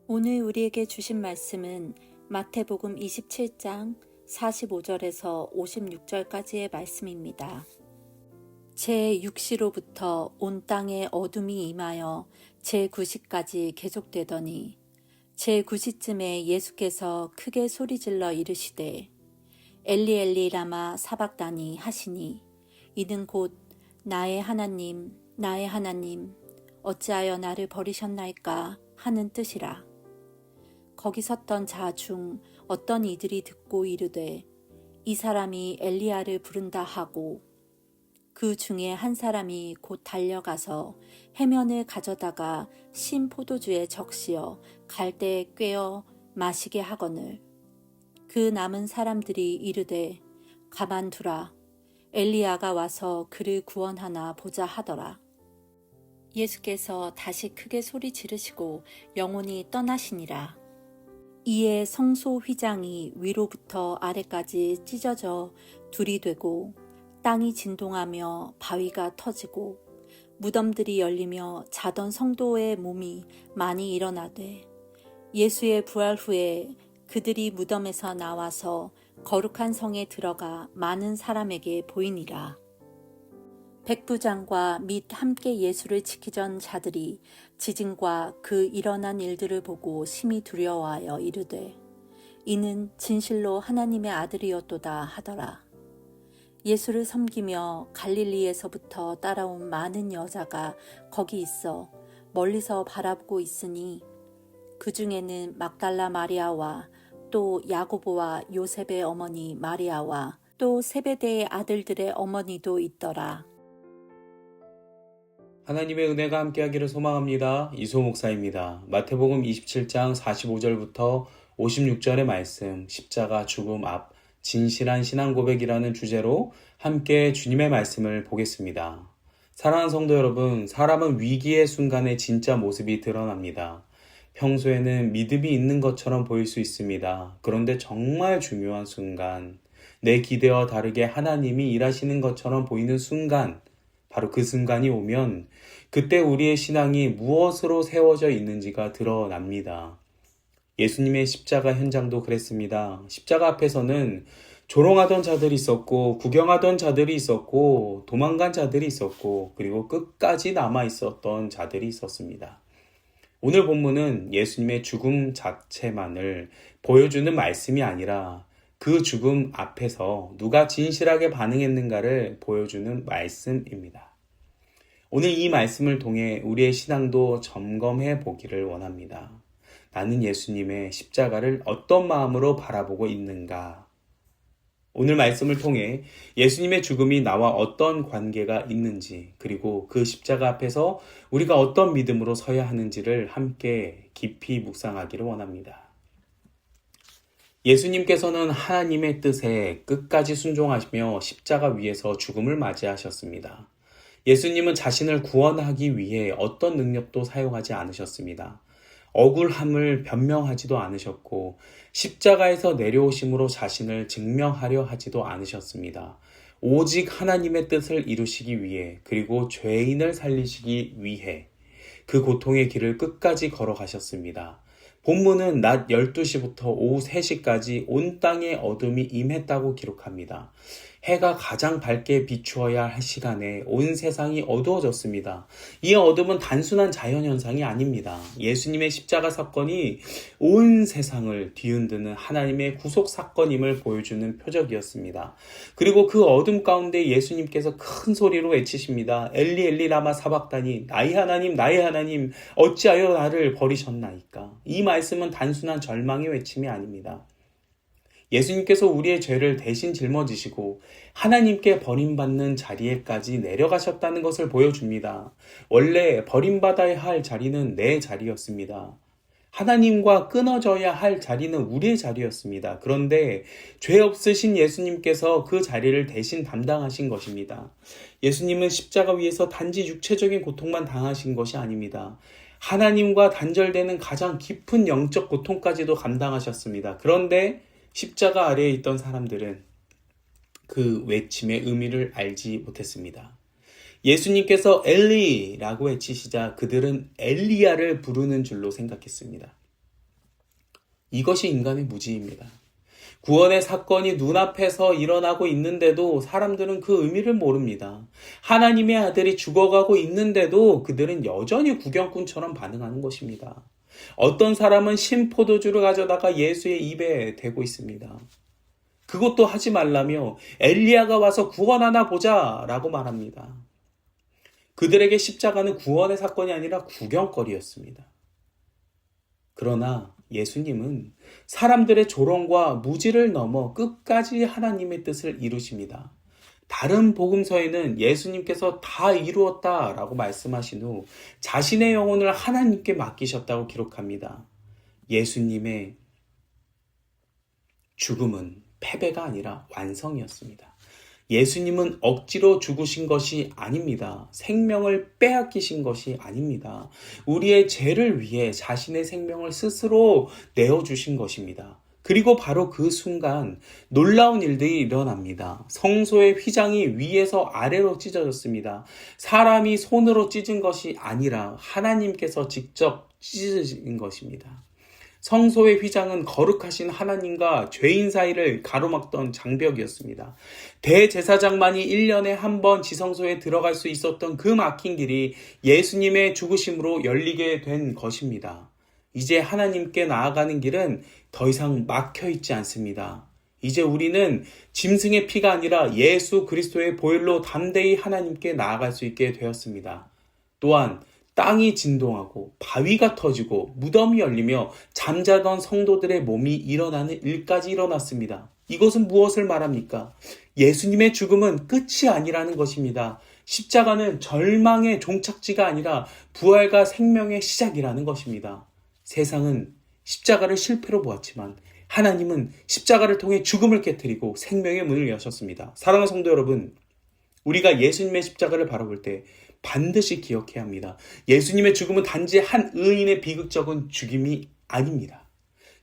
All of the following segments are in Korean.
오늘 우리에게 주신 말씀은 마태복음 27장 45절에서 56절까지의 말씀입니다. 제6시로부터 온 땅에 어둠이 임하여 제9시까지 계속되더니 제9시쯤에 예수께서 크게 소리질러 이르시되 엘리 엘리 라마 사박다니 하시니 이는 곧 나의 하나님 나의 하나님 어찌하여 나를 버리셨나이까 하는 뜻이라. 거기 섰던 자 중 어떤 이들이 듣고 이르되 이 사람이 엘리야를 부른다 하고 그 중에 한 사람이 곧 달려가서 해면을 가져다가 신 포도주에 적시어 갈대에 꿰어 마시게 하거늘 그 남은 사람들이 이르되 가만두라 엘리야가 와서 그를 구원하나 보자 하더라. 예수께서 다시 크게 소리 지르시고 영혼이 떠나시니라. 이에 성소 휘장이 위로부터 아래까지 찢어져 둘이 되고 땅이 진동하며 바위가 터지고 무덤들이 열리며 자던 성도의 몸이 많이 일어나되 예수의 부활 후에 그들이 무덤에서 나와서 거룩한 성에 들어가 많은 사람에게 보이니라. 백부장과 및 함께 예수를 지키던 자들이 지진과 그 일어난 일들을 보고 심히 두려워하여 이르되 이는 진실로 하나님의 아들이었도다 하더라. 예수를 섬기며 갈릴리에서부터 따라온 많은 여자가 거기 있어 멀리서 바라보고 있으니 그 중에는 막달라 마리아와 또 야고보와 요셉의 어머니 마리아와 또 세베대의 아들들의 어머니도 있더라. 하나님의 은혜가 함께하기를 소망합니다. 이소 목사입니다. 마태복음 27장 45절부터 56절의 말씀, 십자가 죽음 앞 진실한 신앙 고백이라는 주제로 함께 주님의 말씀을 보겠습니다. 사랑하는 성도 여러분, 사람은 위기의 순간에 진짜 모습이 드러납니다. 평소에는 믿음이 있는 것처럼 보일 수 있습니다. 그런데 정말 중요한 순간, 내 기대와 다르게 하나님이 일하시는 것처럼 보이는 순간, 바로 그 순간이 오면 그때 우리의 신앙이 무엇으로 세워져 있는지가 드러납니다. 예수님의 십자가 현장도 그랬습니다. 십자가 앞에서는 조롱하던 자들이 있었고 구경하던 자들이 있었고 도망간 자들이 있었고 그리고 끝까지 남아 있었던 자들이 있었습니다. 오늘 본문은 예수님의 죽음 자체만을 보여주는 말씀이 아니라 그 죽음 앞에서 누가 진실하게 반응했는가를 보여주는 말씀입니다. 오늘 이 말씀을 통해 우리의 신앙도 점검해 보기를 원합니다. 나는 예수님의 십자가를 어떤 마음으로 바라보고 있는가? 오늘 말씀을 통해 예수님의 죽음이 나와 어떤 관계가 있는지, 그리고 그 십자가 앞에서 우리가 어떤 믿음으로 서야 하는지를 함께 깊이 묵상하기를 원합니다. 예수님께서는 하나님의 뜻에 끝까지 순종하시며 십자가 위에서 죽음을 맞이하셨습니다. 예수님은 자신을 구원하기 위해 어떤 능력도 사용하지 않으셨습니다. 억울함을 변명하지도 않으셨고 십자가에서 내려오심으로 자신을 증명하려 하지도 않으셨습니다. 오직 하나님의 뜻을 이루시기 위해 그리고 죄인을 살리시기 위해 그 고통의 길을 끝까지 걸어가셨습니다. 본문은 낮 12시부터 오후 3시까지 온 땅에 어둠이 임했다고 기록합니다. 해가 가장 밝게 비추어야 할 시간에 온 세상이 어두워졌습니다. 이 어둠은 단순한 자연현상이 아닙니다. 예수님의 십자가 사건이 온 세상을 뒤흔드는 하나님의 구속 사건임을 보여주는 표적이었습니다. 그리고 그 어둠 가운데 예수님께서 큰 소리로 외치십니다. 엘리 엘리 라마 사박다니 나의 하나님 어찌하여 나를 버리셨나이까. 이 말씀은 단순한 절망의 외침이 아닙니다. 예수님께서 우리의 죄를 대신 짊어지시고 하나님께 버림받는 자리에까지 내려가셨다는 것을 보여줍니다. 원래 버림받아야 할 자리는 내 자리였습니다. 하나님과 끊어져야 할 자리는 우리의 자리였습니다. 그런데 죄 없으신 예수님께서 그 자리를 대신 담당하신 것입니다. 예수님은 십자가 위에서 단지 육체적인 고통만 당하신 것이 아닙니다. 하나님과 단절되는 가장 깊은 영적 고통까지도 감당하셨습니다. 그런데 십자가 아래에 있던 사람들은 그 외침의 의미를 알지 못했습니다. 예수님께서 엘리라고 외치시자 그들은 엘리야를 부르는 줄로 생각했습니다. 이것이 인간의 무지입니다. 구원의 사건이 눈앞에서 일어나고 있는데도 사람들은 그 의미를 모릅니다. 하나님의 아들이 죽어가고 있는데도 그들은 여전히 구경꾼처럼 반응하는 것입니다. 어떤 사람은 신포도주를 가져다가 예수의 입에 대고 있습니다. 그것도 하지 말라며 엘리야가 와서 구원하나 보자 라고 말합니다. 그들에게 십자가는 구원의 사건이 아니라 구경거리였습니다. 그러나 예수님은 사람들의 조롱과 무지를 넘어 끝까지 하나님의 뜻을 이루십니다. 다른 복음서에는 예수님께서 다 이루었다라고 말씀하신 후 자신의 영혼을 하나님께 맡기셨다고 기록합니다. 예수님의 죽음은 패배가 아니라 완성이었습니다. 예수님은 억지로 죽으신 것이 아닙니다. 생명을 빼앗기신 것이 아닙니다. 우리의 죄를 위해 자신의 생명을 스스로 내어주신 것입니다. 그리고 바로 그 순간 놀라운 일들이 일어납니다. 성소의 휘장이 위에서 아래로 찢어졌습니다. 사람이 손으로 찢은 것이 아니라 하나님께서 직접 찢으신 것입니다. 성소의 휘장은 거룩하신 하나님과 죄인 사이를 가로막던 장벽이었습니다. 대제사장만이 1년에 한 번 지성소에 들어갈 수 있었던 그 막힌 길이 예수님의 죽으심으로 열리게 된 것입니다. 이제 하나님께 나아가는 길은 더 이상 막혀 있지 않습니다. 이제 우리는 짐승의 피가 아니라 예수 그리스도의 보혈로 담대히 하나님께 나아갈 수 있게 되었습니다. 또한 땅이 진동하고 바위가 터지고 무덤이 열리며 잠자던 성도들의 몸이 일어나는 일까지 일어났습니다. 이것은 무엇을 말합니까? 예수님의 죽음은 끝이 아니라는 것입니다. 십자가는 절망의 종착지가 아니라 부활과 생명의 시작이라는 것입니다. 세상은 십자가를 실패로 보았지만 하나님은 십자가를 통해 죽음을 깨뜨리고 생명의 문을 여셨습니다. 사랑하는 성도 여러분, 우리가 예수님의 십자가를 바라볼 때 반드시 기억해야 합니다. 예수님의 죽음은 단지 한 의인의 비극적인 죽임이 아닙니다.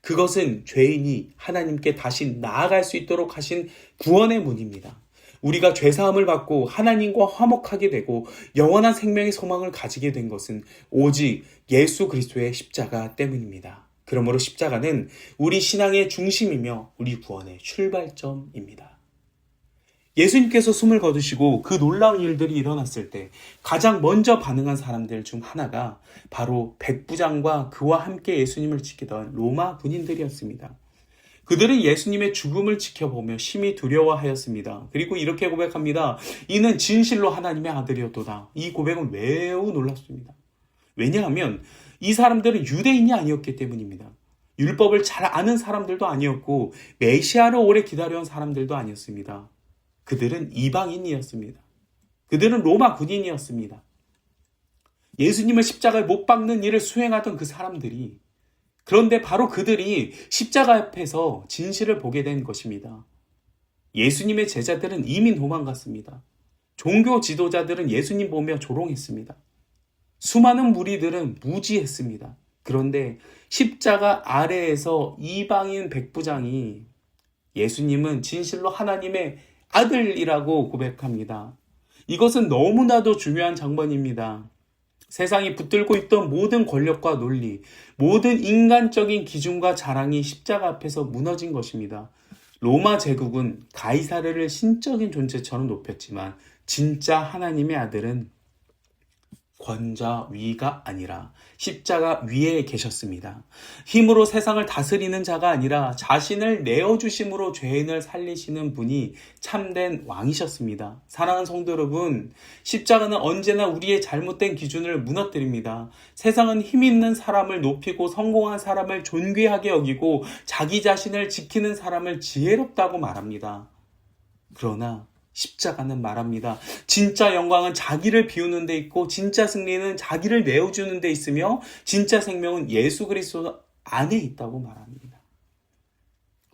그것은 죄인이 하나님께 다시 나아갈 수 있도록 하신 구원의 문입니다. 우리가 죄사함을 받고 하나님과 화목하게 되고 영원한 생명의 소망을 가지게 된 것은 오직 예수 그리스도의 십자가 때문입니다. 그러므로 십자가는 우리 신앙의 중심이며 우리 구원의 출발점입니다. 예수님께서 숨을 거두시고 그 놀라운 일들이 일어났을 때 가장 먼저 반응한 사람들 중 하나가 바로 백부장과 그와 함께 예수님을 지키던 로마 군인들이었습니다. 그들은 예수님의 죽음을 지켜보며 심히 두려워하였습니다. 그리고 이렇게 고백합니다. 이는 진실로 하나님의 아들이었도다. 이 고백은 매우 놀랍습니다. 왜냐하면 이 사람들은 유대인이 아니었기 때문입니다. 율법을 잘 아는 사람들도 아니었고 메시아를 오래 기다려온 사람들도 아니었습니다. 그들은 이방인이었습니다. 그들은 로마 군인이었습니다. 예수님을 십자가에 못 박는 일을 수행하던 그 사람들이, 그런데 바로 그들이 십자가 앞에서 진실을 보게 된 것입니다. 예수님의 제자들은 이미 도망갔습니다. 종교 지도자들은 예수님 보며 조롱했습니다. 수많은 무리들은 무지했습니다. 그런데 십자가 아래에서 이방인 백부장이 예수님은 진실로 하나님의 아들이라고 고백합니다. 이것은 너무나도 중요한 장면입니다. 세상이 붙들고 있던 모든 권력과 논리, 모든 인간적인 기준과 자랑이 십자가 앞에서 무너진 것입니다. 로마 제국은 가이사르를 신적인 존재처럼 높였지만 진짜 하나님의 아들은 권좌 위가 아니라 십자가 위에 계셨습니다. 힘으로 세상을 다스리는 자가 아니라 자신을 내어주심으로 죄인을 살리시는 분이 참된 왕이셨습니다. 사랑하는 성도 여러분, 십자가는 언제나 우리의 잘못된 기준을 무너뜨립니다. 세상은 힘 있는 사람을 높이고 성공한 사람을 존귀하게 여기고 자기 자신을 지키는 사람을 지혜롭다고 말합니다. 그러나 십자가는 말합니다. 진짜 영광은 자기를 비우는 데 있고 진짜 승리는 자기를 내어주는 데 있으며 진짜 생명은 예수 그리스도 안에 있다고 말합니다.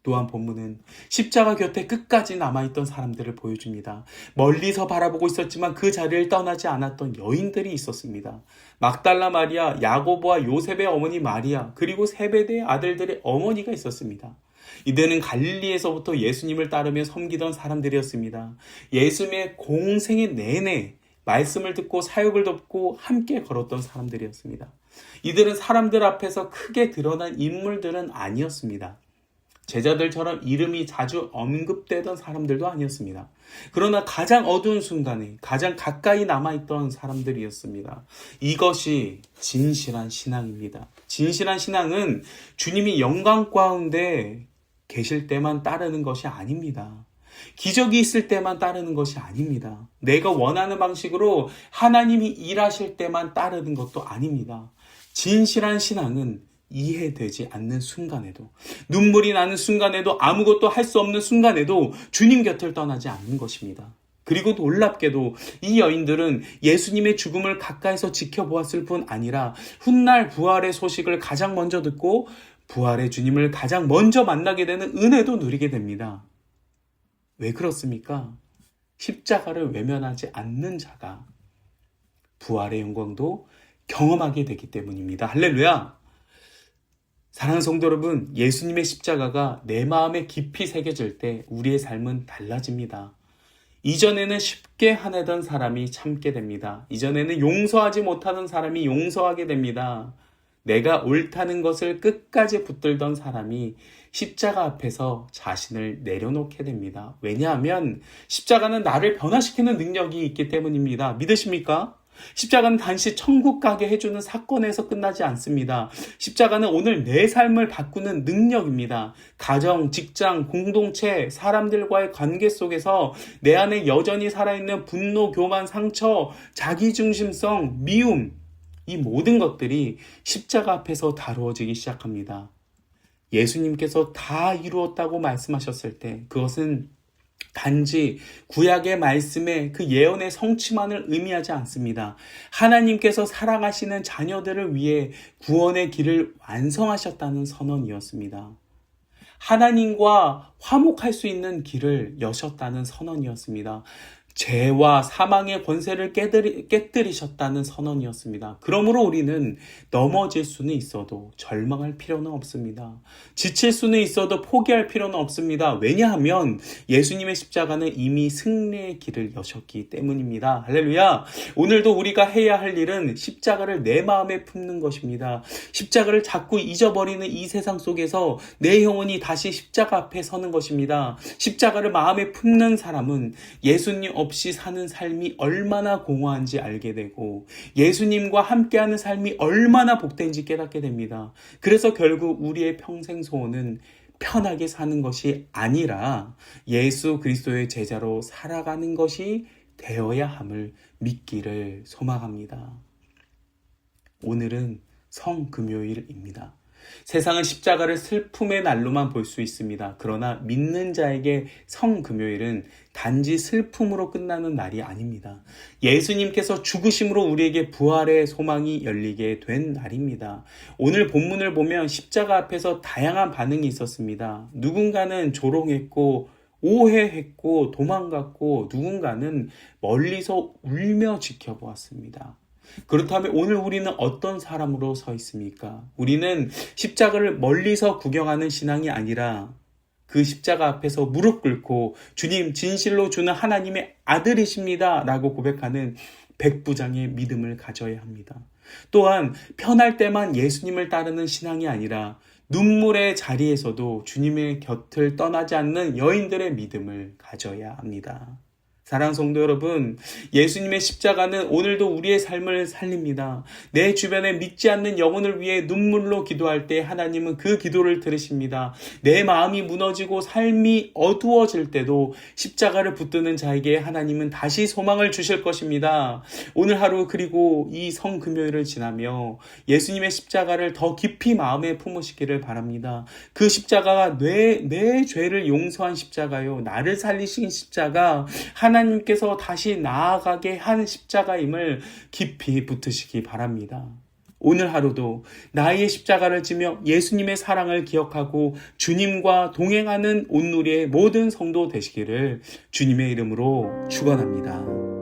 또한 본문은 십자가 곁에 끝까지 남아있던 사람들을 보여줍니다. 멀리서 바라보고 있었지만 그 자리를 떠나지 않았던 여인들이 있었습니다. 막달라 마리아, 야고보와 요셉의 어머니 마리아, 그리고 세베대의 아들들의 어머니가 있었습니다. 이들은 갈릴리에서부터 예수님을 따르며 섬기던 사람들이었습니다. 예수님의 공생의 내내 말씀을 듣고 사역을 돕고 함께 걸었던 사람들이었습니다. 이들은 사람들 앞에서 크게 드러난 인물들은 아니었습니다. 제자들처럼 이름이 자주 언급되던 사람들도 아니었습니다. 그러나 가장 어두운 순간에 가장 가까이 남아있던 사람들이었습니다. 이것이 진실한 신앙입니다. 진실한 신앙은 주님이 영광 가운데 계실 때만 따르는 것이 아닙니다. 기적이 있을 때만 따르는 것이 아닙니다. 내가 원하는 방식으로 하나님이 일하실 때만 따르는 것도 아닙니다. 진실한 신앙은 이해되지 않는 순간에도, 눈물이 나는 순간에도, 아무것도 할 수 없는 순간에도 주님 곁을 떠나지 않는 것입니다. 그리고 놀랍게도 이 여인들은 예수님의 죽음을 가까이서 지켜보았을 뿐 아니라 훗날 부활의 소식을 가장 먼저 듣고 부활의 주님을 가장 먼저 만나게 되는 은혜도 누리게 됩니다. 왜 그렇습니까? 십자가를 외면하지 않는 자가 부활의 영광도 경험하게 되기 때문입니다. 할렐루야! 사랑하는 성도 여러분, 예수님의 십자가가 내 마음에 깊이 새겨질 때 우리의 삶은 달라집니다. 이전에는 쉽게 화내던 사람이 참게 됩니다. 이전에는 용서하지 못하던 사람이 용서하게 됩니다. 내가 옳다는 것을 끝까지 붙들던 사람이 십자가 앞에서 자신을 내려놓게 됩니다. 왜냐하면 십자가는 나를 변화시키는 능력이 있기 때문입니다. 믿으십니까? 십자가는 단지 천국 가게 해주는 사건에서 끝나지 않습니다. 십자가는 오늘 내 삶을 바꾸는 능력입니다. 가정, 직장, 공동체, 사람들과의 관계 속에서 내 안에 여전히 살아있는 분노, 교만, 상처, 자기중심성, 미움, 이 모든 것들이 십자가 앞에서 다루어지기 시작합니다. 예수님께서 다 이루었다고 말씀하셨을 때 그것은 단지 구약의 말씀의 그 예언의 성취만을 의미하지 않습니다. 하나님께서 사랑하시는 자녀들을 위해 구원의 길을 완성하셨다는 선언이었습니다. 하나님과 화목할 수 있는 길을 여셨다는 선언이었습니다. 죄와 사망의 권세를 깨뜨리셨다는 선언이었습니다. 그러므로 우리는 넘어질 수는 있어도 절망할 필요는 없습니다. 지칠 수는 있어도 포기할 필요는 없습니다. 왜냐하면 예수님의 십자가는 이미 승리의 길을 여셨기 때문입니다. 할렐루야! 오늘도 우리가 해야 할 일은 십자가를 내 마음에 품는 것입니다. 십자가를 자꾸 잊어버리는 이 세상 속에서 내 영혼이 다시 십자가 앞에 서는 것입니다. 십자가를 마음에 품는 사람은 예수님 없이 사는 삶이 얼마나 공허한지 알게 되고 예수님과 함께하는 삶이 얼마나 복된지 깨닫게 됩니다. 그래서 결국 우리의 평생 소원은 편하게 사는 것이 아니라 예수 그리스도의 제자로 살아가는 것이 되어야 함을 믿기를 소망합니다. 오늘은 성금요일입니다. 세상은 십자가를 슬픔의 날로만 볼 수 있습니다. 그러나 믿는 자에게 성금요일은 단지 슬픔으로 끝나는 날이 아닙니다. 예수님께서 죽으심으로 우리에게 부활의 소망이 열리게 된 날입니다. 오늘 본문을 보면 십자가 앞에서 다양한 반응이 있었습니다. 누군가는 조롱했고 오해했고 도망갔고 누군가는 멀리서 울며 지켜보았습니다. 그렇다면 오늘 우리는 어떤 사람으로 서 있습니까? 우리는 십자가를 멀리서 구경하는 신앙이 아니라 그 십자가 앞에서 무릎 꿇고 주님 진실로 주는 하나님의 아들이십니다 라고 고백하는 백부장의 믿음을 가져야 합니다. 또한 편할 때만 예수님을 따르는 신앙이 아니라 눈물의 자리에서도 주님의 곁을 떠나지 않는 여인들의 믿음을 가져야 합니다. 사랑하는 성도 여러분, 예수님의 십자가는 오늘도 우리의 삶을 살립니다. 내 주변에 믿지 않는 영혼을 위해 눈물로 기도할 때 하나님은 그 기도를 들으십니다. 내 마음이 무너지고 삶이 어두워질 때도 십자가를 붙드는 자에게 하나님은 다시 소망을 주실 것입니다. 오늘 하루 그리고 이 성금요일을 지나며 예수님의 십자가를 더 깊이 마음에 품으시기를 바랍니다. 그 십자가가 내 죄를 용서한 십자가요, 나를 살리신 십자가, 하나님께서 다시 나아가게 한 십자가임을 깊이 붙으시기 바랍니다. 오늘 하루도 나의 십자가를 지며 예수님의 사랑을 기억하고 주님과 동행하는 온누리의 모든 성도 되시기를 주님의 이름으로 축원합니다.